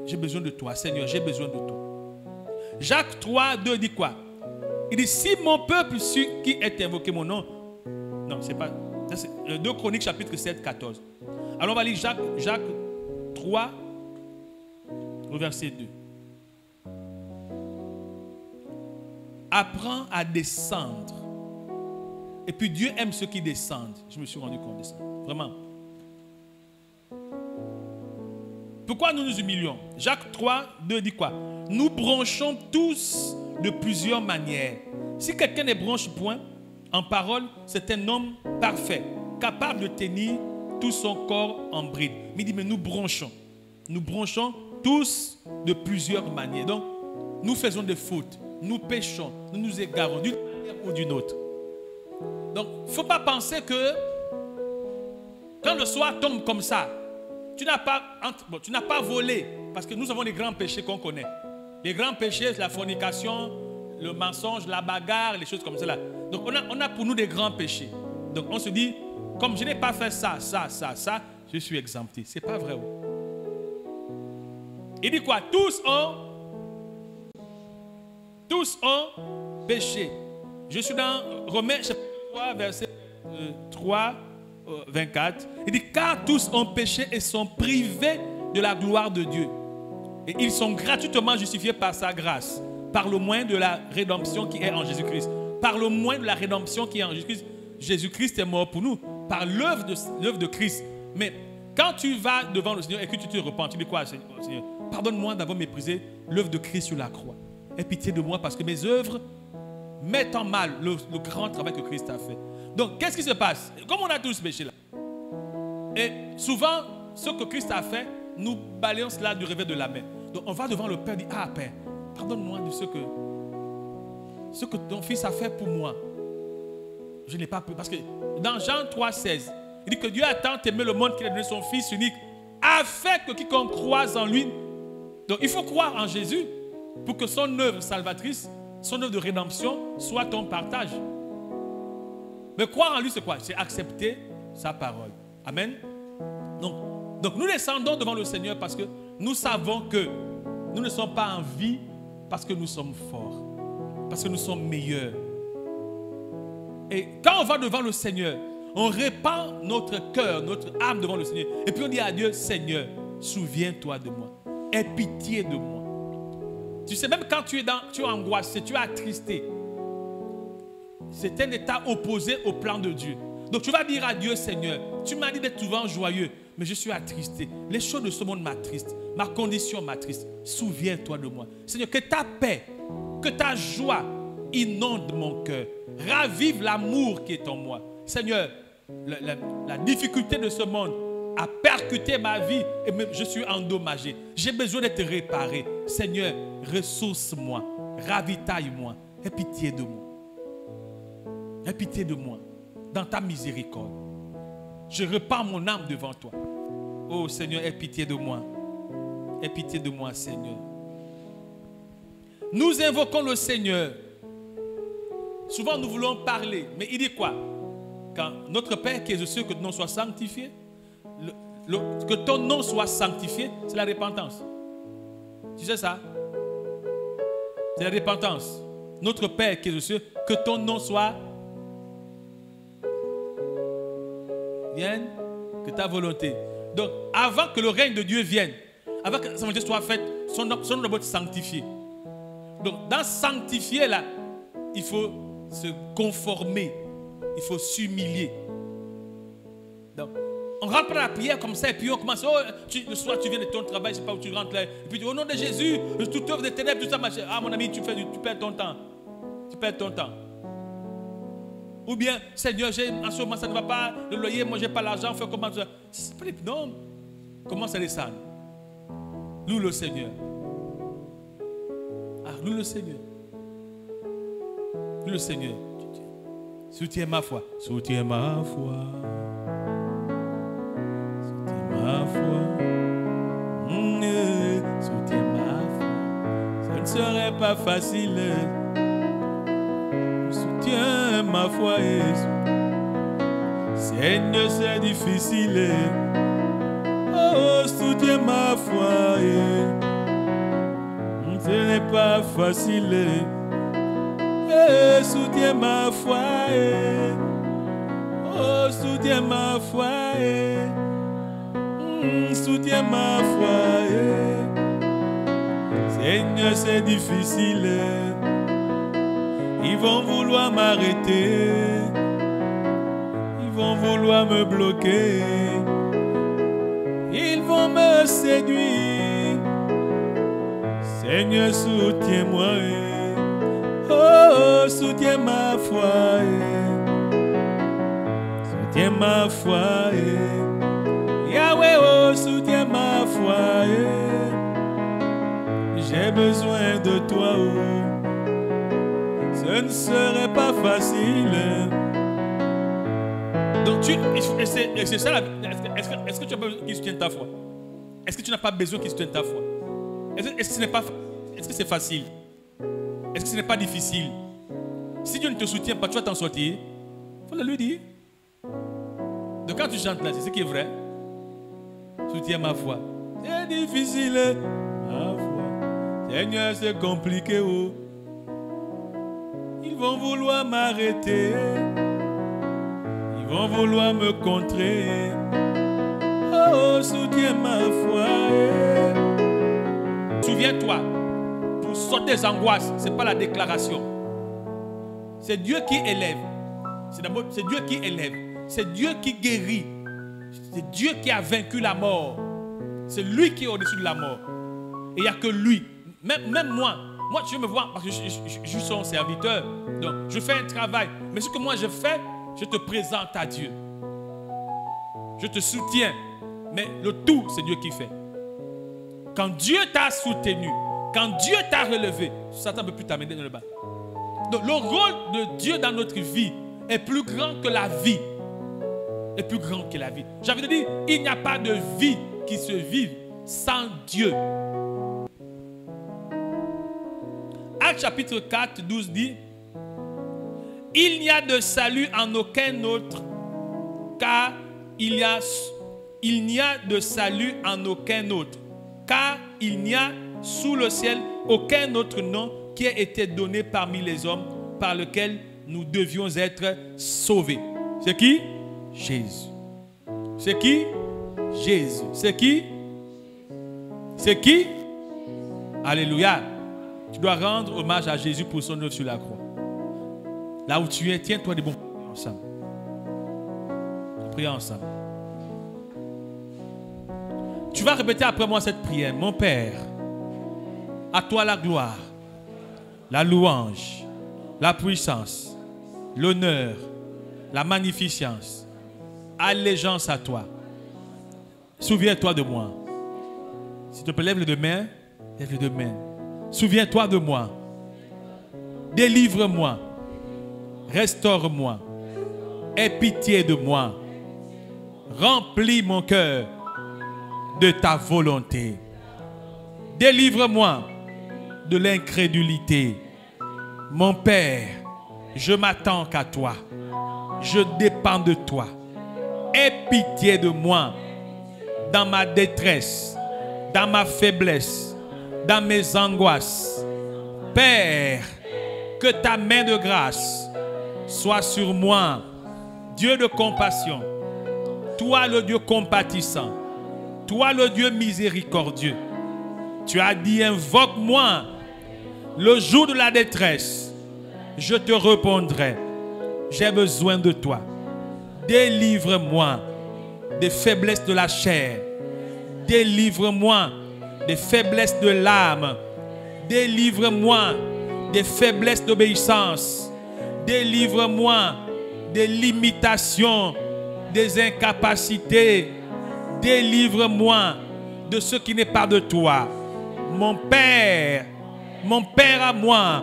J'ai besoin de toi, Seigneur, j'ai besoin de toi. Jacques 3, 2 dit quoi? Il dit, si mon peuple sur qui est invoqué mon nom. Non, c'est pas. C'est 2 Chroniques chapitre 7, 14. Alors on va lire Jacques 3, au verset 2. Apprends à descendre. Et puis Dieu aime ceux qui descendent. Je me suis rendu compte de ça. Vraiment. Pourquoi nous nous humilions? Jacques 3, 2 dit quoi? Nous bronchons tous de plusieurs manières. Si quelqu'un ne bronche point en parole, c'est un homme parfait, capable de tenir tout son corps en bride. Mais il dit, mais nous bronchons. Nous bronchons tous de plusieurs manières. Donc, nous faisons des fautes. Nous péchons. Nous nous égarons d'une manière ou d'une autre. Donc, il ne faut pas penser que quand le soir tombe comme ça, tu n'as pas volé. Parce que nous avons les grands péchés qu'on connaît. Les grands péchés, c'est la fornication, le mensonge, la bagarre, les choses comme ça. Donc on a pour nous des grands péchés. Donc on se dit, comme je n'ai pas fait ça, je suis exempté. Ce n'est pas vrai. Il dit quoi? Tous ont péché. Je suis dans Romains chapitre 3, verset 3, 24. Il dit, car tous ont péché et sont privés de la gloire de Dieu. Et ils sont gratuitement justifiés par sa grâce, par le moyen de la rédemption qui est en Jésus-Christ. Par le moyen de la rédemption qui est en Jésus-Christ. Jésus-Christ est mort pour nous, par l'œuvre de Christ. Mais quand tu vas devant le Seigneur et que tu te repens, tu dis quoi, Seigneur? Pardonne-moi d'avoir méprisé l'œuvre de Christ sur la croix. Aie pitié de moi parce que mes œuvres mettent en mal le grand travail que Christ a fait. Donc, qu'est-ce qui se passe? Comme on a tous péché là. Et souvent, ce que Christ a fait, nous balayons cela du revers de la main. Donc, on va devant le Père et dit, ah Père, pardonne-moi de ce que ton Fils a fait pour moi. Je n'ai pas pu. Parce que dans Jean 3, 16, il dit que Dieu a tant aimé le monde qu'il a donné son Fils unique, afin que quiconque croise en lui. Donc, il faut croire en Jésus pour que son œuvre salvatrice, son œuvre de rédemption soit ton partage. Mais croire en lui, c'est quoi? C'est accepter sa parole. Amen. Donc nous descendons devant le Seigneur parce que nous savons que nous ne sommes pas en vie parce que nous sommes forts, parce que nous sommes meilleurs. Et quand on va devant le Seigneur, on répand notre cœur, notre âme devant le Seigneur. Et puis on dit à Dieu, Seigneur, souviens-toi de moi. Aie pitié de moi. Tu sais, même quand tu es angoissé, tu es attristé, c'est un état opposé au plan de Dieu. Donc tu vas dire à Dieu, Seigneur, tu m'as dit d'être souvent joyeux, mais je suis attristé. Les choses de ce monde m'attristent. Ma condition m'attriste. Souviens-toi de moi. Seigneur, que ta paix, que ta joie inonde mon cœur. Ravive l'amour qui est en moi. Seigneur, la difficulté de ce monde a percuté ma vie et même je suis endommagé. J'ai besoin d'être réparé. Seigneur, ressource-moi, ravitaille-moi. Aie pitié de moi. Aie pitié de moi. Dans ta miséricorde. Je repars mon âme devant toi. Oh Seigneur, aie pitié de moi. Aie pitié de moi, Seigneur. Nous invoquons le Seigneur. Souvent nous voulons parler, mais il dit quoi? Quand notre Père qui est aux cieux, que ton nom soit sanctifié. Que ton nom soit sanctifié, c'est la repentance. Tu sais ça? C'est la repentance. Notre Père qui est aux cieux, que ton nom soit vienne, que ta volonté. Donc, avant que le règne de Dieu vienne, avant que sa volonté soit faite, son nom doit être sanctifié. Donc, dans sanctifier, là, il faut se conformer, il faut s'humilier. Donc, on rentre pas la prière comme ça et puis on commence, oh, le soir tu viens de ton travail, je ne sais pas où tu rentres là, et puis au nom de Jésus, toute œuvre des ténèbres, tout ça, machin. Ah mon ami, tu perds ton temps. Tu perds ton temps. Ou bien, Seigneur, en ce moment ça ne va pas, le loyer, moi j'ai pas l'argent, fais comment ça. C'est pas les non. Commence à descendre. Loue le Seigneur. Ah, loue le Seigneur. Loue le Seigneur. Soutiens ma foi. Soutiens ma foi. Soutiens ma foi. Soutiens ma foi. Ça ne serait pas facile. Soutiens ma foi. Seigneur, c'est difficile. Oh, soutiens ma foi. Ce n'est pas facile. Soutiens ma foi. Oh, soutiens ma foi. Soutiens ma foi. Seigneur, c'est difficile. Ils vont vouloir m'arrêter. Ils vont vouloir me bloquer. Ils vont me séduire. Seigneur, soutiens-moi. Oh, soutiens ma foi. Soutiens ma foi. Yahweh, oh, soutiens ma foi. J'ai besoin de toi. Oh. Ce ne serait pas facile. Donc c'est ça. Est-ce que tu as besoin qu'il soutienne ta foi? Est-ce que tu n'as pas besoin qu'il soutienne ta foi? Est-ce que c'est facile? Est-ce que ce n'est pas difficile? Si Dieu ne te soutient pas, tu vas t'en sortir. Il faut le lui dire. Donc quand tu chantes là, c'est ce qui est vrai. Soutiens ma foi. C'est difficile. Ma foi. Seigneur, c'est compliqué. Oh. Ils vont vouloir m'arrêter. Ils vont vouloir me contrer. Oh, soutiens ma foi. Souviens-toi, pour sortir des angoisses, ce n'est pas la déclaration. C'est Dieu qui élève. C'est Dieu qui élève. C'est Dieu qui guérit. C'est Dieu qui a vaincu la mort. C'est lui qui est au-dessus de la mort. Et il n'y a que lui. Même moi, tu me vois, parce que je suis son serviteur. Donc, je fais un travail. Mais ce que moi je fais, je te présente à Dieu. Je te soutiens. Mais le tout, c'est Dieu qui fait. Quand Dieu t'a soutenu, quand Dieu t'a relevé, Satan ne peut plus t'amener dans le bas. Donc, le rôle de Dieu dans notre vie est plus grand que la vie. Est plus grand que la vie. J'ai envie de dire, il n'y a pas de vie qui se vive sans Dieu. Actes chapitre 4, 12 dit, il n'y a de salut en aucun autre, car il n'y a de salut en aucun autre, car il n'y a sous le ciel aucun autre nom qui ait été donné parmi les hommes par lequel nous devions être sauvés. C'est qui? Jésus. C'est qui? Jésus. C'est qui? C'est qui? Alléluia. Tu dois rendre hommage à Jésus pour son œuvre sur la croix. Là où tu es, tiens-toi des bons ensemble. Prions ensemble. Tu vas répéter après moi cette prière. Mon Père, à toi la gloire, la louange, la puissance, l'honneur, la magnificence, allégeance à toi. Souviens-toi de moi. S'il te plaît, lève les deux mains. Lève les deux mains. Souviens-toi de moi. Délivre-moi. Restaure-moi. Aie pitié de moi. Remplis mon cœur de ta volonté. Délivre-moi de l'incrédulité. Mon Père, je m'attends qu'à toi. Je dépends de toi. Aie pitié de moi dans ma détresse, dans ma faiblesse, dans mes angoisses. Père, que ta main de grâce soit sur moi. Dieu de compassion, toi le Dieu compatissant, toi le Dieu miséricordieux. Tu as dit, invoque-moi le jour de la détresse. Je te répondrai. J'ai besoin de toi. Délivre-moi des faiblesses de la chair. Délivre-moi des faiblesses de l'âme. Délivre-moi des faiblesses d'obéissance. Délivre-moi des limitations, des incapacités. Délivre-moi de ce qui n'est pas de toi. Mon Père à moi,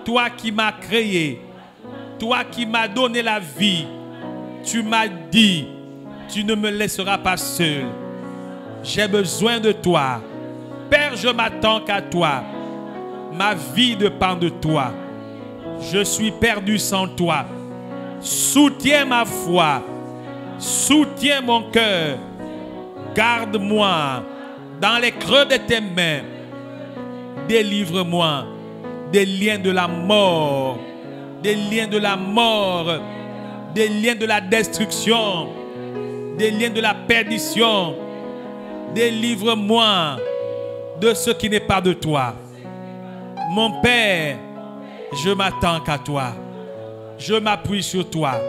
toi qui m'as créé, toi qui m'as donné la vie, tu m'as dit, tu ne me laisseras pas seul. J'ai besoin de toi. Père, je m'attends qu'à toi. Ma vie dépend de toi. Je suis perdu sans toi. Soutiens ma foi. Soutiens mon cœur. Garde-moi dans les creux de tes mains. Délivre-moi des liens de la mort. Des liens de la mort. Des liens de la destruction. Des liens de la perdition. Délivre-moi de ce qui n'est pas de toi. Mon Père, je m'attends qu'à toi. Je m'appuie sur toi.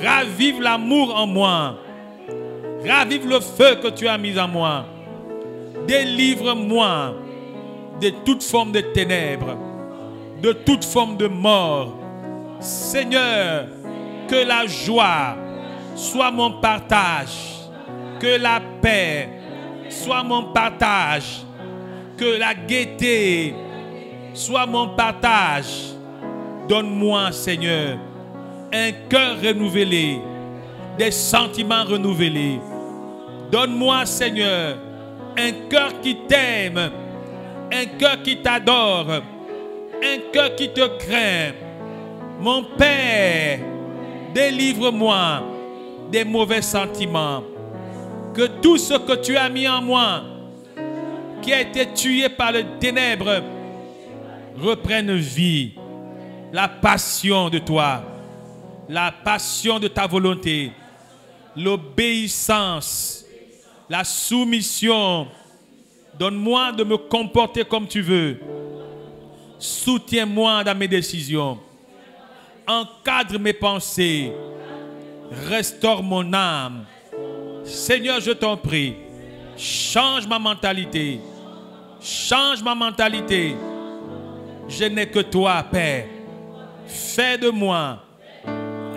Ravive l'amour en moi. Ravive le feu que tu as mis en moi. Délivre-moi de toute forme de ténèbres, de toute forme de mort. Seigneur, que la joie soit mon partage. Que la paix soit mon partage. Que la gaieté soit mon partage. Donne-moi, Seigneur, un cœur renouvelé, des sentiments renouvelés. Donne-moi, Seigneur, un cœur qui t'aime, un cœur qui t'adore, un cœur qui te craint. Mon Père, délivre-moi des mauvais sentiments. Que tout ce que tu as mis en moi, qui a été tué par les ténèbres, reprenne vie. La passion de toi, la passion de ta volonté, l'obéissance, la soumission. Donne-moi de me comporter comme tu veux. Soutiens-moi dans mes décisions. Encadre mes pensées. Restaure mon âme. Seigneur, je t'en prie, change ma mentalité. Change ma mentalité. Je n'ai que toi, Père. Fais de moi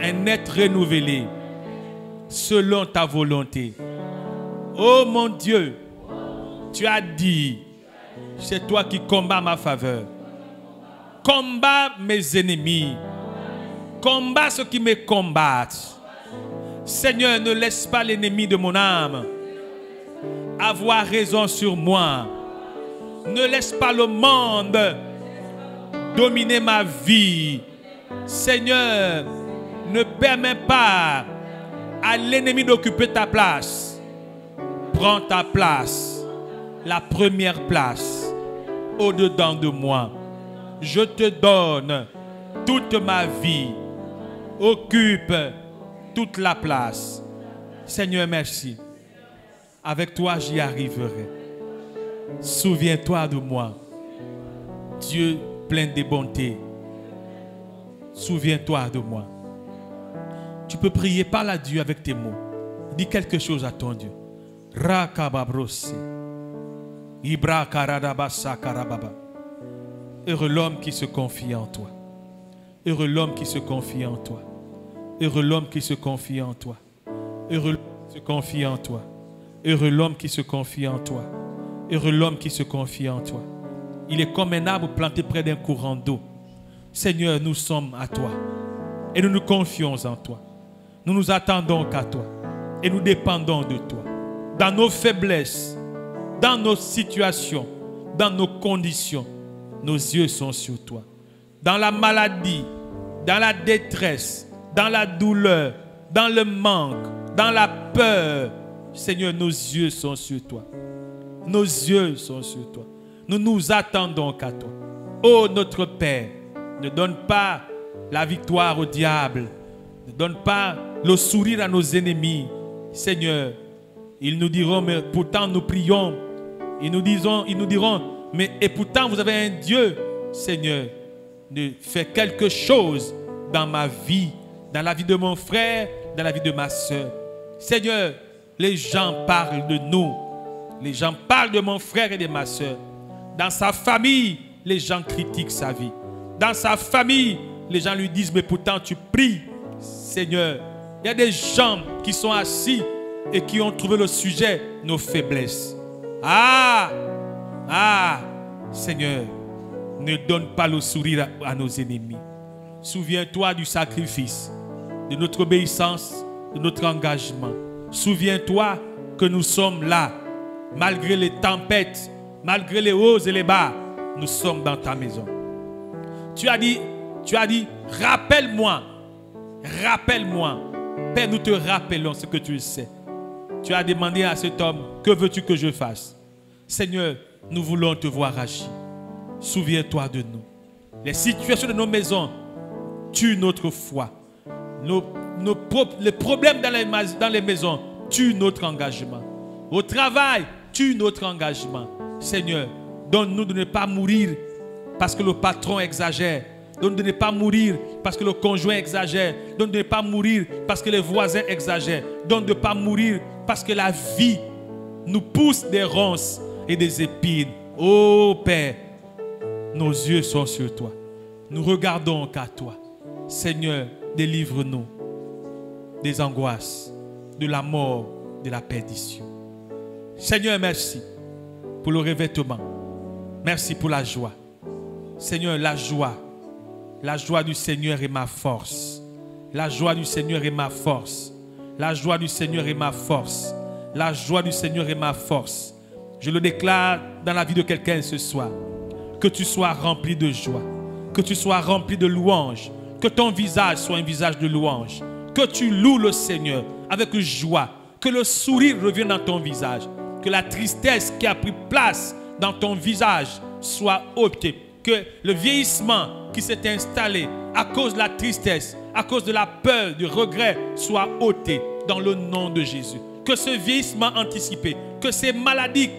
un être renouvelé selon ta volonté. Oh mon Dieu, tu as dit, c'est toi qui combats ma faveur. Combats mes ennemis. Combats ceux qui me combattent. Seigneur, ne laisse pas l'ennemi de mon âme avoir raison sur moi. Ne laisse pas le monde dominer ma vie. Seigneur, ne permets pas à l'ennemi d'occuper ta place. Prends ta place, la première place, au-dedans de moi. Je te donne toute ma vie. Occupe toute la place. Seigneur, merci. Avec toi, j'y arriverai. Souviens-toi de moi. Dieu plein de bonté. Souviens-toi de moi. Tu peux prier, parle à Dieu avec tes mots. Dis quelque chose à ton Dieu. Rakababrosi. Ibra karadabasa karababa. Heureux l'homme qui se confie en toi. Heureux l'homme qui se confie en toi. Heureux l'homme qui se confie en toi. Heureux l'homme qui se confie en toi. Heureux l'homme qui se confie en toi. Heureux l'homme qui se confie en toi. Il est comme un arbre planté près d'un courant d'eau. Seigneur, nous sommes à toi. Et nous nous confions en toi. Nous nous attendons qu'à toi. Et nous dépendons de toi. Dans nos faiblesses, dans nos situations, dans nos conditions, nos yeux sont sur toi. Dans la maladie, dans la détresse, dans la douleur, dans le manque, dans la peur, Seigneur, nos yeux sont sur toi. Nos yeux sont sur toi. Nous nous attendons qu'à toi. Ô notre Père, ne donne pas la victoire au diable. Ne donne pas le sourire à nos ennemis. Seigneur, ils nous diront, mais pourtant nous prions. Ils nous diront, mais et pourtant vous avez un Dieu. Seigneur, fais quelque chose dans ma vie, dans la vie de mon frère, dans la vie de ma soeur. Seigneur, les gens parlent de nous. Les gens parlent de mon frère et de ma soeur. Dans sa famille, les gens critiquent sa vie. Dans sa famille, les gens lui disent, mais pourtant tu pries. Seigneur, il y a des gens qui sont assis et qui ont trouvé le sujet, nos faiblesses. Seigneur, ne donne pas le sourire à nos ennemis. Souviens-toi du sacrifice, de notre obéissance, de notre engagement. Souviens-toi que nous sommes là, malgré les tempêtes, malgré les hauts et les bas, nous sommes dans ta maison. Tu as dit, rappelle-moi, rappelle-moi. Père, nous te rappelons ce que tu sais. Tu as demandé à cet homme, que veux-tu que je fasse? Seigneur, nous voulons te voir agir. Souviens-toi de nous. Les situations de nos maisons tuent notre foi. Les problèmes dans les maisons tuent notre engagement. Au travail, tue notre engagement. Seigneur, donne-nous de ne pas mourir parce que le patron exagère. Donne-nous de ne pas mourir parce que le conjoint exagère. Donne-nous de ne pas mourir parce que les voisins exagèrent. Donne-nous de ne pas mourir parce que la vie nous pousse des ronces et des épines. Oh Père, nos yeux sont sur toi. Nous regardons qu'à toi. Seigneur, délivre-nous des angoisses, de la mort, de la perdition. Seigneur, merci pour le revêtement. Merci pour la joie. Seigneur, la joie du Seigneur est ma force. La joie du Seigneur est ma force. La joie du Seigneur est ma force. La joie du Seigneur est ma force. Je le déclare dans la vie de quelqu'un ce soir. Que tu sois rempli de joie. Que tu sois rempli de louange. Que ton visage soit un visage de louange. Que tu loues le Seigneur avec joie. Que le sourire revienne dans ton visage. Que la tristesse qui a pris place dans ton visage soit ôtée. Que le vieillissement qui s'est installé à cause de la tristesse, à cause de la peur, du regret, soit ôté dans le nom de Jésus. Que ce vieillissement anticipé, que ces maladies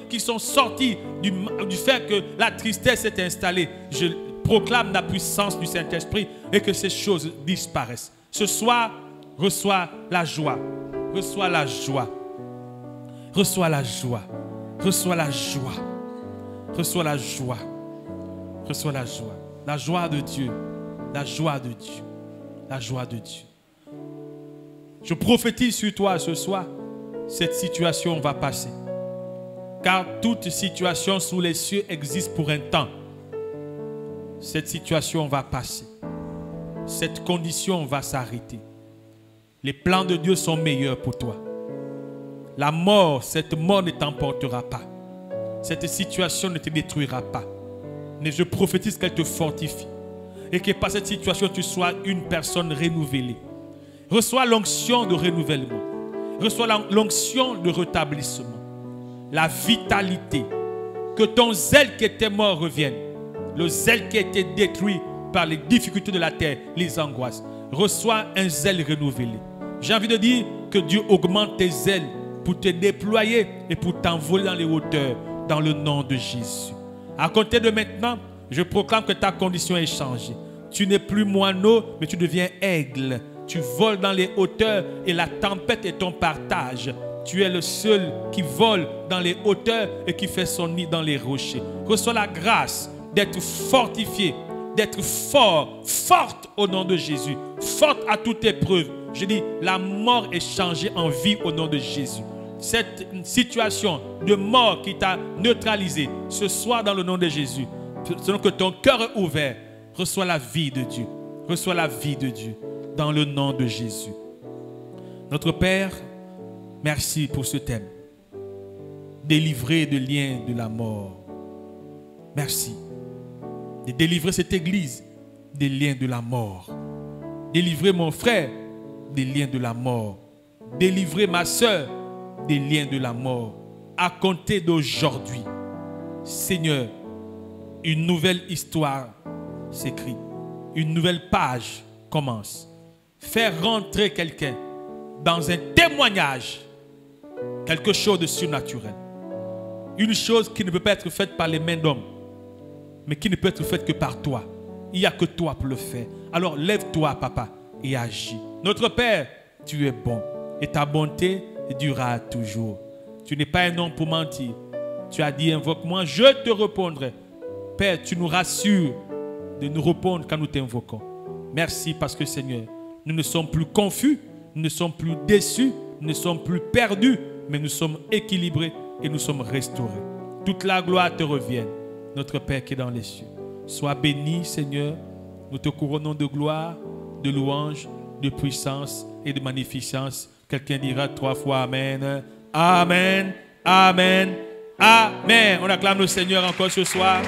qui sont sorties du fait que la tristesse s'est installée, je proclame la puissance du Saint-Esprit et que ces choses disparaissent. Ce soir, reçois la joie. Reçois la joie. Reçois la joie. Reçois la joie. Reçois la joie. Reçois la joie. La joie de Dieu. La joie de Dieu. La joie de Dieu. Je prophétise sur toi ce soir. Cette situation va passer. Car toute situation sous les cieux existe pour un temps. Cette situation va passer. Cette condition va s'arrêter. Les plans de Dieu sont meilleurs pour toi. La mort, cette mort ne t'emportera pas. Cette situation ne te détruira pas. Mais je prophétise qu'elle te fortifie. Et que par cette situation, tu sois une personne renouvelée. Reçois l'onction de renouvellement. Reçois l'onction de rétablissement. La vitalité. Que ton zèle qui était mort revienne. Le zèle qui a été détruit par les difficultés de la terre, les angoisses. Reçois un zèle renouvelé. J'ai envie de dire que Dieu augmente tes ailes pour te déployer et pour t'envoler dans les hauteurs, dans le nom de Jésus. À compter de maintenant, je proclame que ta condition est changée. Tu n'es plus moineau, mais tu deviens aigle. Tu voles dans les hauteurs et la tempête est ton partage. Tu es le seul qui vole dans les hauteurs et qui fait son nid dans les rochers. Reçois la grâce d'être fortifié, d'être fort, forte au nom de Jésus, forte à toute épreuve. Je dis, la mort est changée en vie au nom de Jésus. Cette situation de mort qui t'a neutralisé, ce soir dans le nom de Jésus, selon que ton cœur est ouvert, reçois la vie de Dieu. Reçois la vie de Dieu dans le nom de Jésus. Notre Père, merci pour ce thème. Délivrer des liens de la mort. Merci de délivrer cette église des liens de la mort. Délivrer mon frère des liens de la mort. Délivrer ma soeur des liens de la mort. À compter d'aujourd'hui, Seigneur, une nouvelle histoire s'écrit. Une nouvelle page commence. Faire rentrer quelqu'un dans un témoignage, quelque chose de surnaturel. Une chose qui ne peut pas être faite par les mains d'hommes, mais qui ne peut être faite que par toi. Il n'y a que toi pour le faire. Alors lève-toi, papa, et agis. Notre Père, tu es bon, et ta bonté durera toujours. Tu n'es pas un homme pour mentir. Tu as dit, invoque-moi, je te répondrai. Père, tu nous rassures de nous répondre quand nous t'invoquons. Merci parce que, Seigneur, nous ne sommes plus confus, nous ne sommes plus déçus, nous ne sommes plus perdus, mais nous sommes équilibrés et nous sommes restaurés. Toute la gloire te revienne, notre Père qui est dans les cieux. Sois béni, Seigneur. Nous te couronnons de gloire, de louange, de puissance et de magnificence. Quelqu'un dira 3 fois Amen. Amen, Amen, Amen. On acclame le Seigneur encore ce soir.